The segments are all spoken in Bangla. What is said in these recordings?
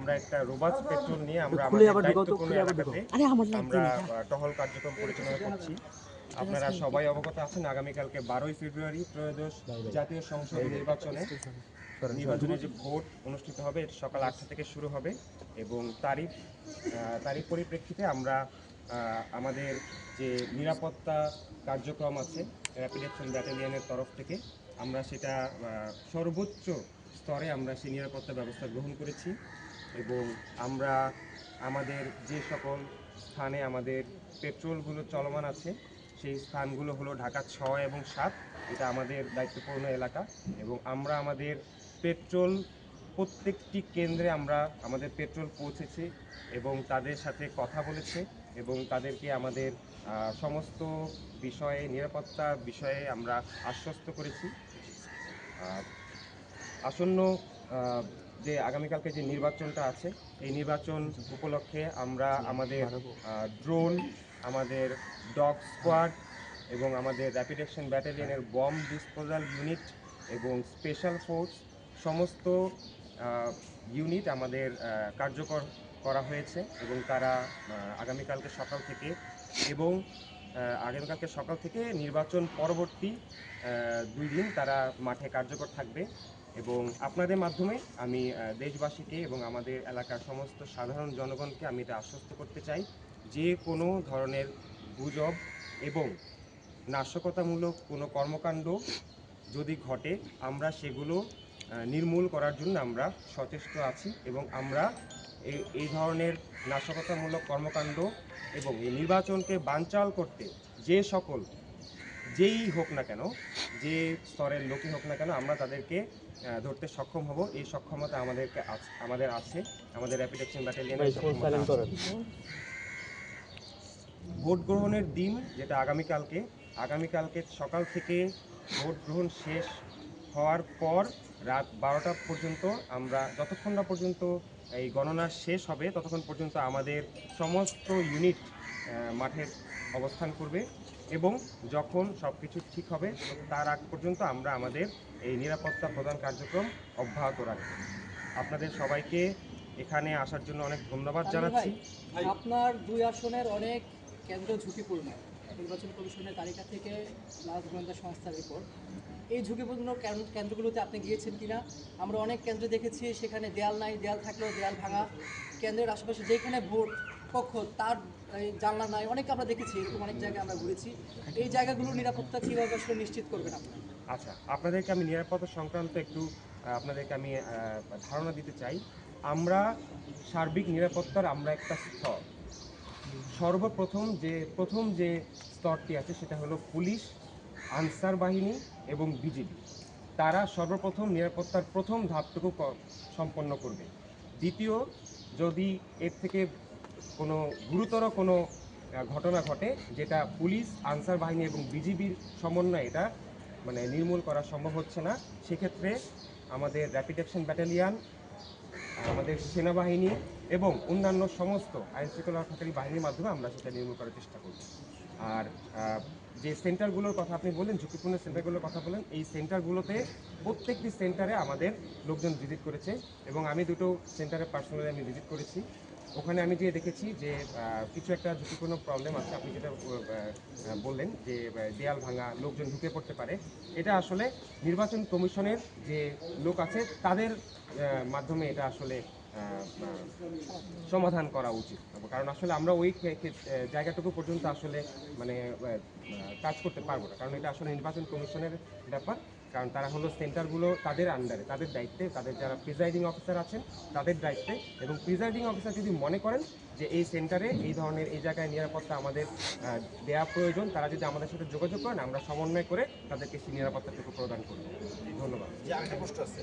আমরা একটা রোবাস্ট পেট্রোল নিয়ে আমরা আমাদের দায়িত্বপূর্ণ এলাকাতে আমরা টহল কার্যক্রম পরিচালনা করছি। আপনারা সবাই অবগত আছেন, আগামীকালকে 12ই ফেব্রুয়ারি ত্রয়োদশ জাতীয় সংসদ নির্বাচনে যে ভোট অনুষ্ঠিত হবে এটা সকাল 8টা থেকে শুরু হবে এবং তারই পরিপ্রেক্ষিতে আমরা আমাদের যে নিরাপত্তা কার্যক্রম আছে র্যাপিড অ্যাকশন ব্যাটালিয়নের তরফ থেকে আমরা সেটা সর্বোচ্চ স্তরে আমরা সেই নিরাপত্তা ব্যবস্থা গ্রহণ করেছি এবং আমরা আমাদের যে সকল স্থানে আমাদের পেট্রোলগুলো চলমান আছে সেই স্থানগুলো হলো ঢাকা 6 এবং 7, এটা আমাদের দায়িত্বপূর্ণ এলাকা এবং আমরা আমাদের পেট্রোল প্রত্যেকটি কেন্দ্রে আমরা আমাদের পেট্রোল পৌঁছেছি এবং তাদের সাথে কথা বলেছে এবং তাদেরকে আমাদের সমস্ত বিষয়ে নিরাপত্তা বিষয়ে আমরা আশ্বস্ত করেছি। আসন্ন যে আগামীকালকে যে নির্বাচনটা আছে এই নির্বাচন উপলক্ষে আমরা আমাদের ড্রোন, আমাদের ডগ স্কোয়াড এবং আমাদের র্যাপিড অ্যাকশন ব্যাটালিয়নের বম ডিসপোজাল ইউনিট এবং স্পেশাল ফোর্স সমস্ত ইউনিট আমাদের কার্যকর করা হয়েছে এবং তারা আগামীকালকে সকাল থেকে নির্বাচন পরবর্তী 2 দিন তারা মাঠে কার্যকর থাকবে এবং আপনাদের মাধ্যমে আমি দেশবাসীকে এবং আমাদের এলাকার সমস্ত সাধারণ জনগণকে আমি এটা আশ্বস্ত করতে চাই যে কোনো ধরনের গুজব এবং নাশকতামূলক কোনো কর্মকাণ্ড যদি ঘটে আমরা সেগুলো নির্মূল করার জন্য আমরা সচেষ্ট আছি এবং আমরা এই ধরনের নাশকতামূলক কর্মকাণ্ড এবং এই নির্বাচনকে বানচাল করতে যেই হোক না কেন, যে স্তরের লোকই হোক না কেন আমরা তাদেরকে ধরতে সক্ষম হব। এই সক্ষমতা আমাদের আছে, আমাদের র্যাপিড অ্যাকশন ব্যাটালিয়নের ভোট গ্রহণের দিন যেটা আগামীকালকে সকাল থেকে ভোট গ্রহণ শেষ হওয়ার পর রাত 12টা পর্যন্ত আমরা যতক্ষণ না পর্যন্ত এই গণনা শেষ হবে ততক্ষণ পর্যন্ত আমাদের সমস্ত ইউনিট মাঠে অবস্থান করবে এবং যখন সব কিছু ঠিক হবে তার আগ পর্যন্ত আমরা আমাদের এই নিরাপত্তা প্রদান কার্যক্রম অব্যাহত রাখব। আপনাদের সবাইকে এখানে আসার জন্য অনেক ধন্যবাদ জানাচ্ছি। আপনার 2 আসনের অনেক কেন্দ্র ঝুঁকিপূর্ণ, নির্বাচন কমিশনের তালিকা থেকে লাস্ট গোয়েন্দা সংস্থার রিপোর্ট। এই ঝুঁকিপূর্ণ কেন্দ্রগুলোতে আপনি গিয়েছেন কিনা? আমরা অনেক কেন্দ্র দেখেছি সেখানে দেয়াল নাই, দেয়াল থাকলেও দেয়াল ভাঙা, কেন্দ্রের আশেপাশে যেখানে ভোট কক্ষ তার জানলা নাই, অনেক আমরা দেখেছি, এরকম অনেক জায়গায় আমরা ঘুরেছি। এই জায়গাগুলোর নিরাপত্তা কীভাবে আসলে নিশ্চিত করবেন আপনারা? আচ্ছা, আপনাদেরকে আমি নিরাপত্তা সংক্রান্ত একটু আপনাদেরকে আমি ধারণা দিতে চাই। আমরা সার্বিক নিরাপত্তার আমরা একটা স্তর, প্রথম যে স্তরটি আছে সেটা হলো পুলিশ, আনসার বাহিনী এবং বিজিবি। তারা সর্বপ্রথম নিরাপত্তার প্রথম ধাপটুকু সম্পন্ন করবে। দ্বিতীয়, যদি এর থেকে কোনো গুরুতর কোনো ঘটনা ঘটে যেটা পুলিশ, আনসার বাহিনী এবং বিজিবির সমন্বয়ে এটা মানে নির্মূল করা সম্ভব হচ্ছে না, সেক্ষেত্রে আমাদের র্যাপিড অ্যাকশন ব্যাটালিয়ন, আমাদের সেনাবাহিনী এবং অন্যান্য সমস্ত আইনশৃঙ্খলা রক্ষাকারী বাহিনীর মাধ্যমে আমরা সেটা নির্মূল করার চেষ্টা করব। আর যে সেন্টারগুলোর কথা আপনি বললেন, ঝুঁকিপূর্ণ সেন্টারগুলোর কথা বলেন, এই সেন্টারগুলোতে প্রত্যেকটি সেন্টারে আমাদের লোকজন ভিজিট করেছে এবং আমি 2টো সেন্টারে পার্সোনালি আমি ভিজিট করেছি। ওখানে আমি যেয়ে দেখেছি যে কিছু একটা ঝুঁকিপূর্ণ প্রবলেম আছে। আপনি যেটা বললেন যে দেয়াল ভাঙা, লোকজন ঢুকে পড়তে পারে, এটা আসলে নির্বাচন কমিশনের যে লোক আছে তাদের মাধ্যমে এটা আসলে সমাধান করা উচিত, কারণ আসলে আমরা ওই জায়গাটুকু পর্যন্ত আসলে মানে কাজ করতে পারবো না, কারণ এটা আসলে নির্বাচন কমিশনের ব্যাপার। কারণ তারা হলো সেন্টারগুলো তাদের আন্ডারে, তাদের দায়িত্বে, তাদের যারা প্রিজাইডিং অফিসার আছেন তাদের দায়িত্বে, এবং প্রিজাইডিং অফিসার যদি মনে করেন যে এই সেন্টারে এই জায়গায় নিরাপত্তা আমাদের দেওয়া প্রয়োজন, তারা যদি আমাদের সাথে যোগাযোগ করেন আমরা সমন্বয় করে তাদেরকে সেই নিরাপত্তাটুকু প্রদান করব। ধন্যবাদ। যে আরেকটা প্রশ্ন আছে,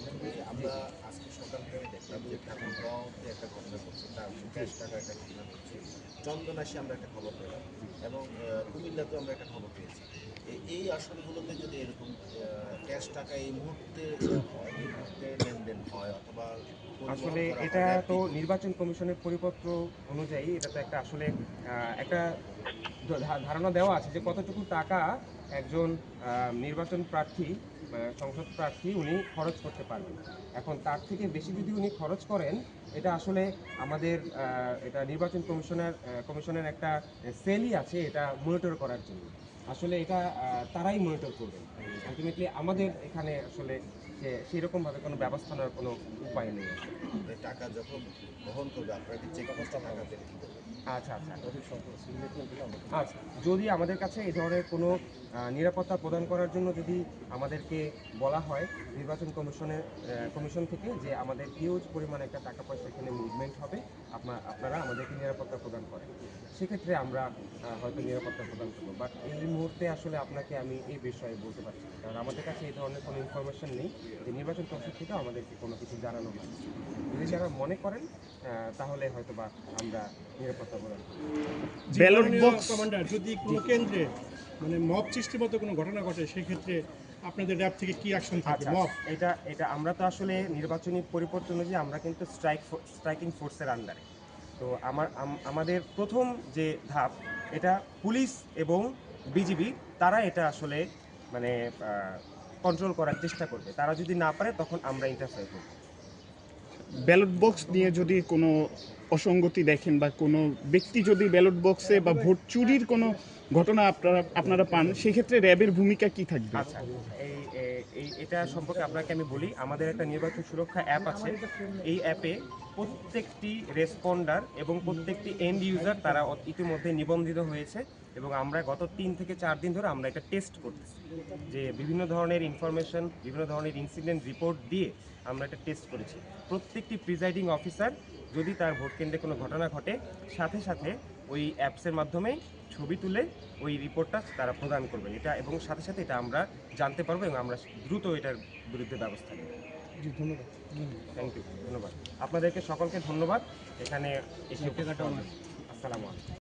আমরা আজকে সকাল থেকে আমি দেখলাম যে ঠাকুরগাঁওতে একটা ঘটনা ঘটছে, তার ক্যাশ টাকা একটা ঘটনা ঘটছে, চন্দনাশি আমরা একটা খবর পেলাম এবং কুমিল্লাতেও আমরা একটা খবর পেয়েছি। এই আসনগুলোতে যদি এরকম ক্যাশ টাকা এই মুহূর্তে হয়, এই মুহূর্তে লেনদেন হয় অথবা পরিবহন আসলে করা এটা হয়, তো নির্বাচন কমিশনের পরিপত্র অনুযায়ী এটা তো একটা আসলে একটা ধারণা দেওয়া আছে যে কতটুকু টাকা একজন নির্বাচন প্রার্থী সংসদ প্রার্থী উনি খরচ করতে পারবেন। এখন তার থেকে বেশি যদি উনি খরচ করেন, এটা আসলে আমাদের এটা নির্বাচন কমিশনের একটা সেলই আছে এটা মনিটর করার জন্য। আসলে এটা তারাই মনিটর করবেন। আলটিমেটলি আমাদের এখানে আসলে সেরকমভাবে কোনো ব্যবস্থা নেওয়ার কোনো উপায় নেই আসলে। এই টাকা যখন গ্রহণ করবে আপনারা কি চেক পোস্টে টাকা পেলে কি করবেন? আচ্ছা আচ্ছা আচ্ছা, যদি আমাদের কাছে এই ধরনের কোনো নিরাপত্তা প্রদান করার জন্য যদি আমাদেরকে বলা হয় নির্বাচন কমিশন থেকে যে আমাদের হিউজ পরিমাণে একটা টাকা পয়সা এখানে মুভমেন্ট হবে, আপনারা আমাদেরকে নিরাপত্তা প্রদান করেন, সেক্ষেত্রে আমরা হয়তো নিরাপত্তা প্রদান করবো। বাট এই মুহূর্তে আসলে আপনাকে আমি এই বিষয়ে বলতে পারছি না, কারণ আমাদের কাছে এই ধরনের কোনো ইনফরমেশন নেই যে নির্বাচন কমিশন থেকে আমাদেরকে কোনো কিছু জানানো হয়। যদি যারা মনে করেন তাহলে হয়তো বা আমরা নিরাপত্তা প্রদান করব। ব্যালট বক্স কমান্ডার, যদি কোনো কেন্দ্রে মানে মব সৃষ্টির মতো কোনো ঘটনা ঘটে সেই ক্ষেত্রে আপনাদের র্যাব থেকে কি অ্যাকশন থাকে? আচ্ছা, মব এটা আমরা তো আসলে নির্বাচনী পরিপত্র অনুযায়ী আমরা কিন্তু স্ট্রাইকিং ফোর্সের আন্ডারে। তো আমাদের প্রথম যে ধাপ এটা পুলিশ এবং বিজিবি তারা এটা আসলে মানে কন্ট্রোল করার চেষ্টা করবে। তারা যদি না পারে তখন আমরা ইন্টারফেয়ার করব। ব্যালট বক্স নিয়ে যদি কোনো অসঙ্গতি দেখেন বা কোনো ব্যক্তি যদি ব্যালট বক্সে বা ভোট চুরির কোনো ঘটনা আপনারা পান, সেক্ষেত্রে র্যাবের ভূমিকা কি থাকবে? আচ্ছা, এটা সম্পর্কে আপনাকে আমি বলি, আমাদের একটা নির্বাচন সুরক্ষা অ্যাপ আছে। এই অ্যাপে প্রত্যেকটি রেসপন্ডার এবং প্রত্যেকটি এন্ড ইউজার তারা ইতিমধ্যে নিবন্ধিত হয়েছে এবং আমরা গত 3 থেকে 4 দিন ধরে আমরা এটা টেস্ট করতেছি যে বিভিন্ন ধরনের ইনফরমেশন, বিভিন্ন ধরনের ইনসিডেন্ট রিপোর্ট দিয়ে আমরা এটা টেস্ট করেছি। প্রত্যেকটি প্রিজাইডিং অফিসার যদি তার ভোট কেন্দ্রে কোনো ঘটনা ঘটে, সাথে সাথে ওই অ্যাপসের মাধ্যমে ছবি তুলে ওই রিপোর্টটা তারা প্রদান করবেন। এটা এবং সাথে সাথে এটা আমরা জানতে পারবো এবং আমরা দ্রুত এটার বিরুদ্ধে ব্যবস্থা নেব। জি, ধন্যবাদ। থ্যাংক ইউ, ধন্যবাদ আপনাদেরকে সকলকে ধন্যবাদ এখানে এসে। আসসালামু আলাইকুম।